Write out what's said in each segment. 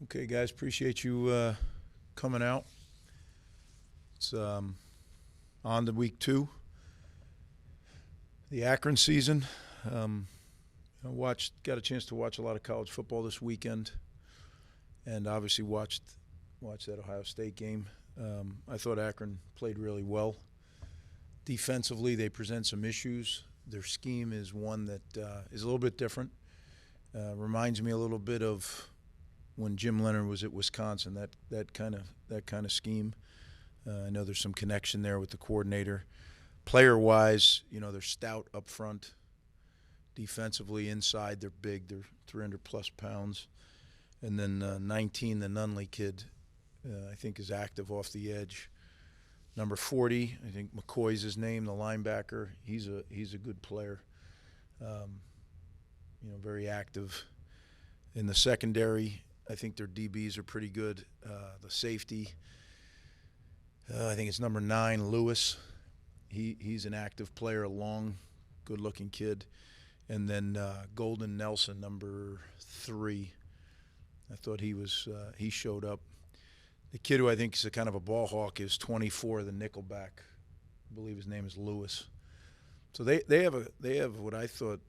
Okay, guys, appreciate you coming out. It's on to week 2, the Akron season. Got a chance to watch a lot of college football this weekend, and obviously watched that Ohio State game. I thought Akron played really well. Defensively, they present some issues. Their scheme is one that is a little bit different. Reminds me a little bit of when Jim Leonard was at Wisconsin. That kind of scheme. I know there's some connection there with the coordinator. Player-wise, they're stout up front. Defensively, inside, they're big. They're 300-plus pounds. And then 19, the Nunley kid, I think is active off the edge. Number 40, I think McCoy's his name, the linebacker. He's a good player. Very active. In the secondary, I think their DBs are pretty good. The safety, I think it's number 9, Lewis. He's an active player, a long, good-looking kid. And then Golden Nelson, number 3. I thought he showed up. The kid who I think is a kind of a ball hawk is 24, the nickelback. I believe his name is Lewis. So they have what I thought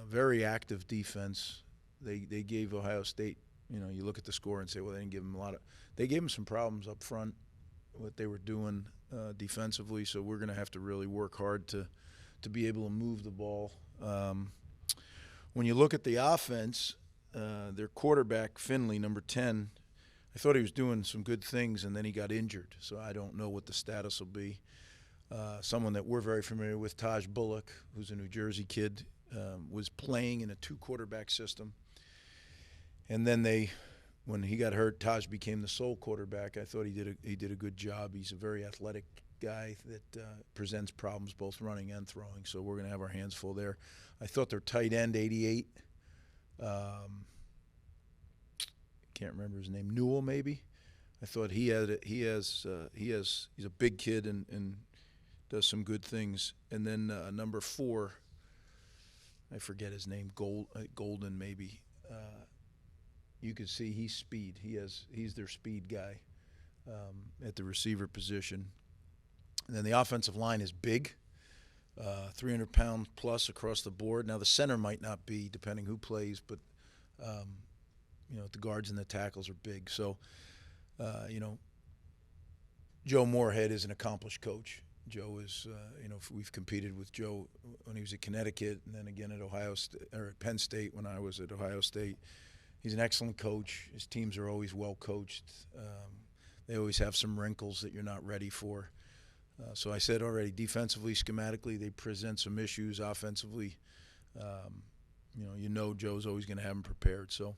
very active defense. They gave Ohio State, you look at the score and say, well, they didn't give them they gave them some problems up front, what they were doing defensively. So we're going to have to really work hard to be able to move the ball. When you look at the offense, their quarterback, Finley, number 10, I thought he was doing some good things, and then he got injured. So I don't know what the status will be. Someone that we're very familiar with, Taj Bullock, who's a New Jersey kid, was playing in a 2-quarterback system. And then when he got hurt, Taj became the sole quarterback. I thought he did a good job. He's a very athletic guy that presents problems both running and throwing. So we're going to have our hands full there. I thought their tight end, 88. Can't remember his name. Newell, maybe. I thought he's a big kid and does some good things. And then number 4, I forget his name. Golden, maybe. You could see he's speed. He's their speed guy at the receiver position. And then the offensive line is big, 300-pound plus across the board. Now the center might not be, depending who plays, but the guards and the tackles are big. So, Joe Moorhead is an accomplished coach. Joe is, we've competed with Joe when he was at Connecticut, and then again at at Penn State when I was at Ohio State. He's an excellent coach. His teams are always well coached. They always have some wrinkles that you're not ready for. So I said already, defensively, schematically, they present some issues. Offensively, Joe's always going to have them prepared. So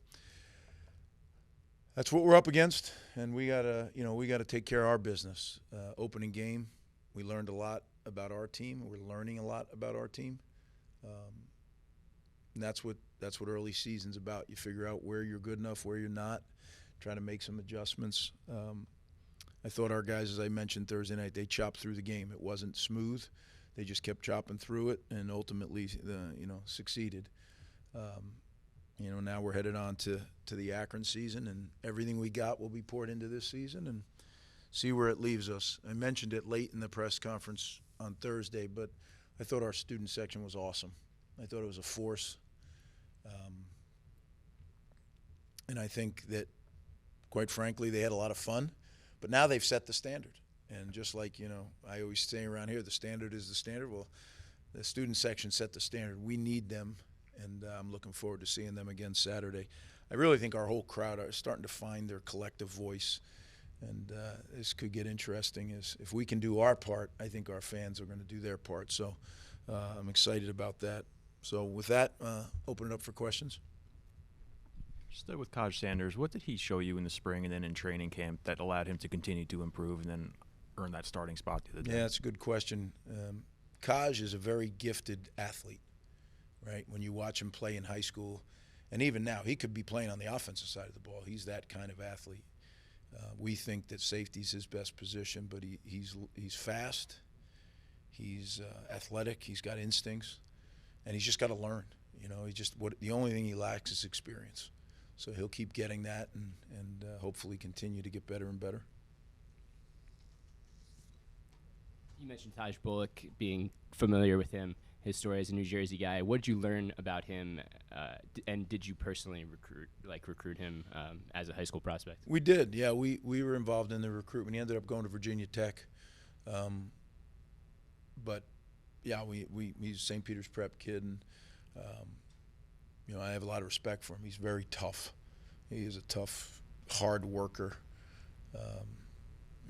that's what we're up against, and we gotta take care of our business. Opening game, we learned a lot about our team. We're learning a lot about our team, and that's what early season's about. You figure out where you're good enough, where you're not, try to make some adjustments. I thought our guys, as I mentioned Thursday night, they chopped through the game. It wasn't smooth. They just kept chopping through it and ultimately, succeeded. Now we're headed on to the Akron season, and everything we got will be poured into this season and see where it leaves us. I mentioned it late in the press conference on Thursday, but I thought our student section was awesome. I thought it was a force. And I think that, quite frankly, they had a lot of fun. But now they've set the standard. And just like, I always say around here, the standard is the standard. Well, the student section set the standard. We need them, and I'm looking forward to seeing them again Saturday. I really think our whole crowd are starting to find their collective voice. And this could get interesting. If we can do our part, I think our fans are going to do their part. So I'm excited about that. So with that, open it up for questions. Still with Kaj Sanders, what did he show you in the spring and then in training camp that allowed him to continue to improve and then earn that starting spot the other day? Yeah, that's a good question. Kaj is a very gifted athlete, right? When you watch him play in high school, and even now, he could be playing on the offensive side of the ball. He's that kind of athlete. We think that safety's his best position, but he's fast, he's athletic, he's got instincts, and he's just got to learn. The only thing he lacks is experience. So he'll keep getting that and hopefully continue to get better and better. You mentioned Taj Bullock, being familiar with him, his story as a New Jersey guy. What did you learn about him, and did you personally recruit him as a high school prospect? We did, yeah. We were involved in the recruitment. He ended up going to Virginia Tech, but yeah, he's a St. Peter's Prep kid, and I have a lot of respect for him. He's very tough. He is a tough, hard worker.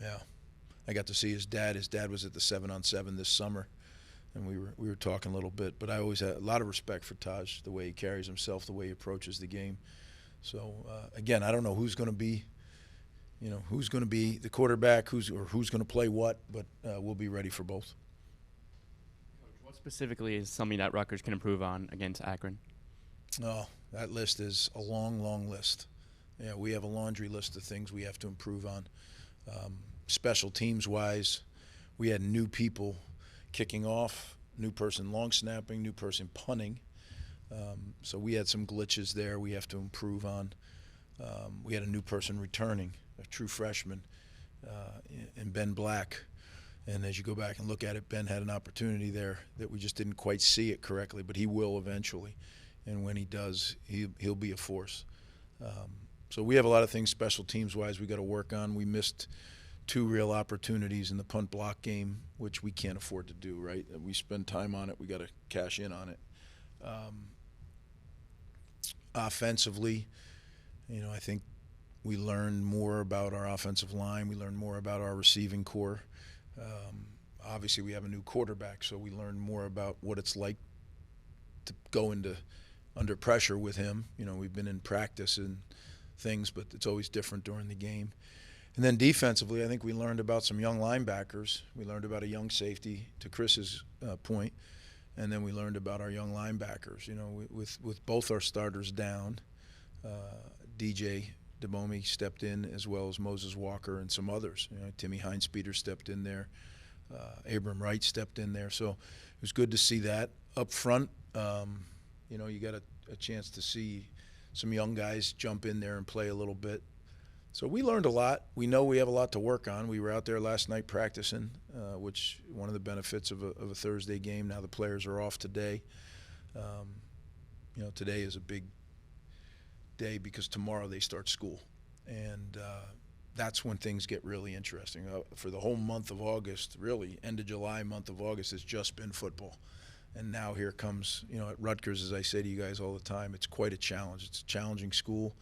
Yeah. I got to see his dad. His dad was at the 7-on-7 this summer, and we were talking a little bit. But I always had a lot of respect for Taj, the way he carries himself, the way he approaches the game. So again, I don't know who's going to be, the quarterback, who's going to play what, but we'll be ready for both. Coach, what specifically is something that Rutgers can improve on against Akron? Oh, that list is a long, long list. Yeah, we have a laundry list of things we have to improve on. Special teams wise, we had new people kicking off, new person long snapping, new person punting. So we had some glitches there we have to improve on. We had a new person returning, a true freshman, in Ben Black. And as you go back and look at it, Ben had an opportunity there that we just didn't quite see it correctly, but he will eventually. And when he does, he'll be a force. So we have a lot of things special teams wise we got to work on. We missed 2 real opportunities in the punt block game, which we can't afford to do, right? We spend time on it. We got to cash in on it. Offensively, I think we learned more about our offensive line. We learned more about our receiving core. Obviously, we have a new quarterback, so we learned more about what it's like to go under pressure with him. We've been in practice and things, but it's always different during the game. And then defensively, I think we learned about some young linebackers. We learned about a young safety, to Chris's point, and then we learned about our young linebackers. With both our starters down, DJ DeBomi stepped in, as well as Moses Walker and some others. Timmy Heinz-Peter stepped in there. Abram Wright stepped in there. So it was good to see that. Up front, you got a chance to see some young guys jump in there and play a little bit. So we learned a lot. We know we have a lot to work on. We were out there last night practicing, which one of the benefits of a Thursday game. Now the players are off today. Today is a big day because tomorrow they start school. And that's when things get really interesting. For the whole month of August, really, end of July, month of August, has just been football. And now here comes, at Rutgers, as I say to you guys all the time, it's quite a challenge. It's a challenging school,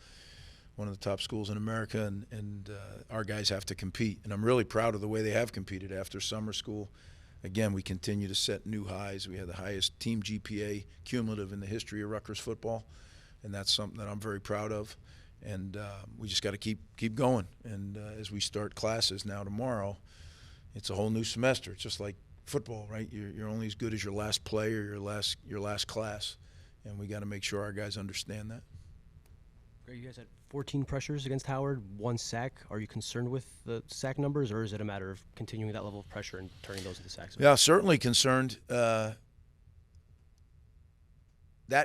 one of the top schools in America, and our guys have to compete. And I'm really proud of the way they have competed after summer school. Again, we continue to set new highs. We had the highest team GPA cumulative in the history of Rutgers football, and that's something that I'm very proud of. And we just got to keep going. And as we start classes now tomorrow, it's a whole new semester. It's just like football, right? You're only as good as your last play or your last class, and we got to make sure our guys understand that. You guys had 14 pressures against Howard, 1 sack. Are you concerned with the sack numbers, or is it a matter of continuing that level of pressure and turning those into sacks? Yeah, certainly concerned. That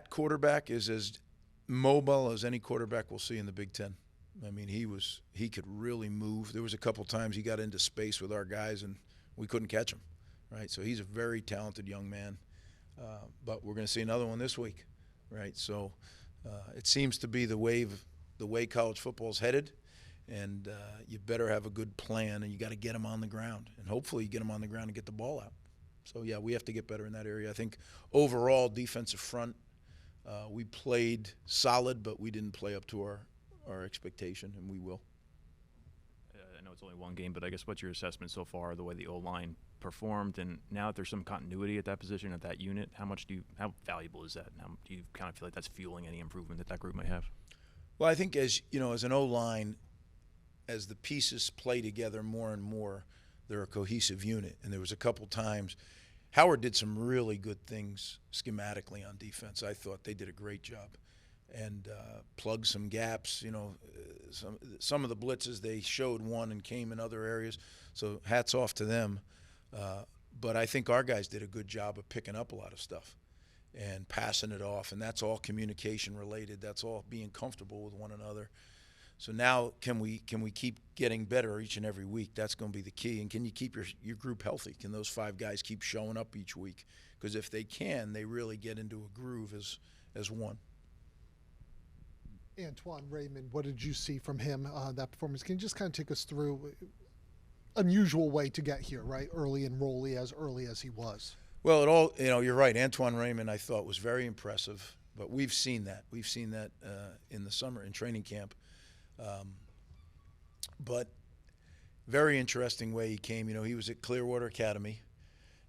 quarterback is as mobile as any quarterback we'll see in the Big Ten. I mean, he could really move. There was a couple times he got into space with our guys, and we couldn't catch him. Right, so he's a very talented young man, but we're going to see another one this week, right? So it seems to be the way college football is headed, and you better have a good plan, and you got to get them on the ground, and hopefully you get them on the ground and get the ball out. So yeah, we have to get better in that area. I think overall defensive front, we played solid, but we didn't play up to our expectation, and we will. I know it's only one game, but I guess what's your assessment so far of the way the O-line performed, and now that there's some continuity at that position, at that unit, how valuable is that? And how do you kind of feel like that's fueling any improvement that group might have? Well, I think as an O-line, as the pieces play together more and more, they're a cohesive unit. And there was a couple times Howard did some really good things schematically on defense. I thought they did a great job and plugged some gaps. Some of the blitzes they showed one and came in other areas. So hats off to them. But I think our guys did a good job of picking up a lot of stuff. and passing it off, and that's all communication related. That's all being comfortable with one another. So now, can we keep getting better each and every week? That's going to be the key. And can you keep your group healthy? Can those 5 guys keep showing up each week? Because if they can, they really get into a groove as one. Antoine Raymond, what did you see from him, that performance? Can you just kind of take us through unusual way to get here, right? Early enrollee, as early as he was. Well, it all, you're right. Antoine Raymond, I thought, was very impressive, but we've seen that. We've seen that in the summer in training camp. But very interesting way he came. He was at Clearwater Academy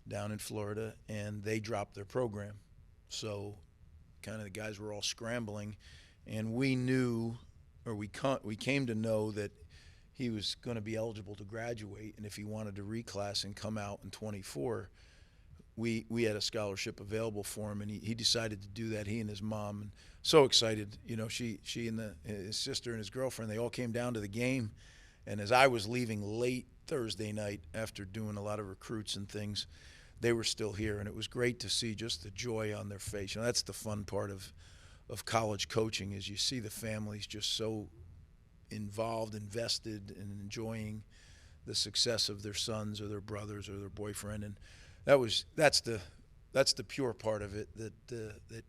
down in Florida, and they dropped their program. So kind of the guys were all scrambling, and we knew, or we came to know that he was going to be eligible to graduate, and if he wanted to reclass and come out in 24, we had a scholarship available for him, and he decided to do that. He and his mom, and so excited. She and his sister and his girlfriend, they all came down to the game, and as I was leaving late Thursday night after doing a lot of recruits and things, they were still here, and it was great to see just the joy on their face. That's the fun part of college coaching, is you see the families just so involved, invested, and enjoying the success of their sons or their brothers or their boyfriend, and that's the pure part of it that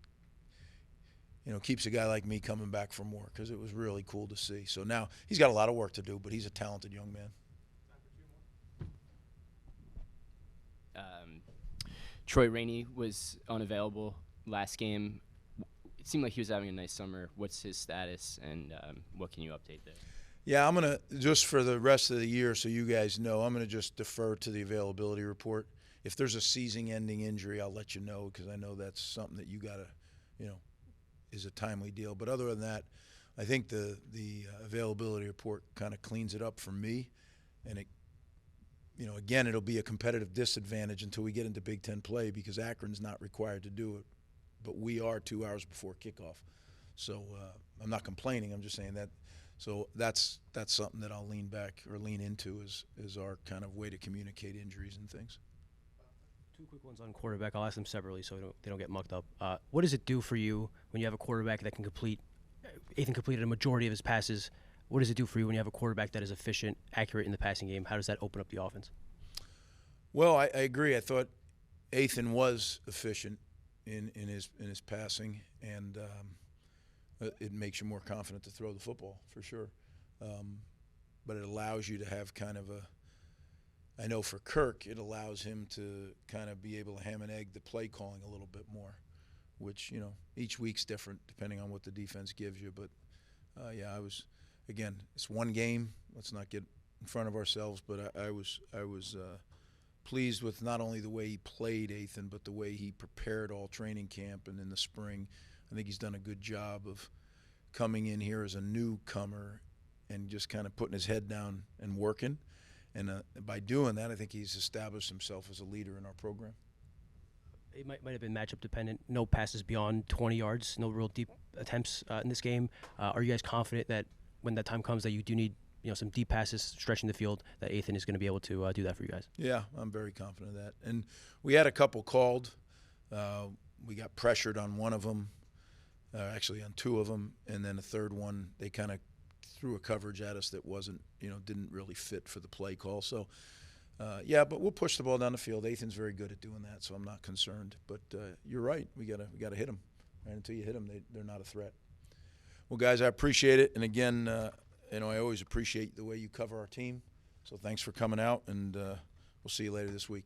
keeps a guy like me coming back for more, because it was really cool to see. So now he's got a lot of work to do, but he's a talented young man. Troy Rainey was unavailable last game. It seemed like he was having a nice summer. What's his status, and what can you update there? Yeah, I'm going to, just for the rest of the year, so you guys know, I'm going to just defer to the availability report. If there's a season-ending injury, I'll let you know, because I know that's something that you got to, is a timely deal. But other than that, I think the availability report kind of cleans it up for me, and it, again, it'll be a competitive disadvantage until we get into Big Ten play, because Akron's not required to do it, but we are 2 hours before kickoff. So I'm not complaining. I'm just saying that. So that's something that I'll lean into is our kind of way to communicate injuries and things. 2 quick ones on quarterback. I'll ask them separately so they don't get mucked up. What does it do for you when you have a quarterback that can complete? Ethan completed a majority of his passes. What does it do for you when you have a quarterback that is efficient, accurate in the passing game? How does that open up the offense? Well, I agree. I thought Ethan was efficient in his passing, and it makes you more confident to throw the football, for sure. But it allows you to have kind of I know for Kirk, it allows him to kind of be able to ham and egg the play calling a little bit more, which, each week's different depending on what the defense gives you. But, yeah, again, it's one game. Let's not get in front of ourselves, but I was pleased with not only the way he played, Ethan, but the way he prepared all training camp and in the spring. I think he's done a good job of coming in here as a newcomer and just kind of putting his head down and working. And by doing that, I think he's established himself as a leader in our program. It might have been matchup dependent. No passes beyond 20 yards, no real deep attempts in this game. Are you guys confident that when that time comes that you do need some deep passes stretching the field, that Ethan is going to be able to do that for you guys? Yeah, I'm very confident of that. And we had a couple called. We got pressured on one of them, actually on 2 of them, and then a third one, they kind of threw a coverage at us that wasn't, didn't really fit for the play call. So, yeah, but we'll push the ball down the field. Ethan's very good at doing that, so I'm not concerned. But you're right. We gotta hit them. Right? Until you hit them, they're not a threat. Well, guys, I appreciate it. And again, I always appreciate the way you cover our team. So thanks for coming out, and we'll see you later this week.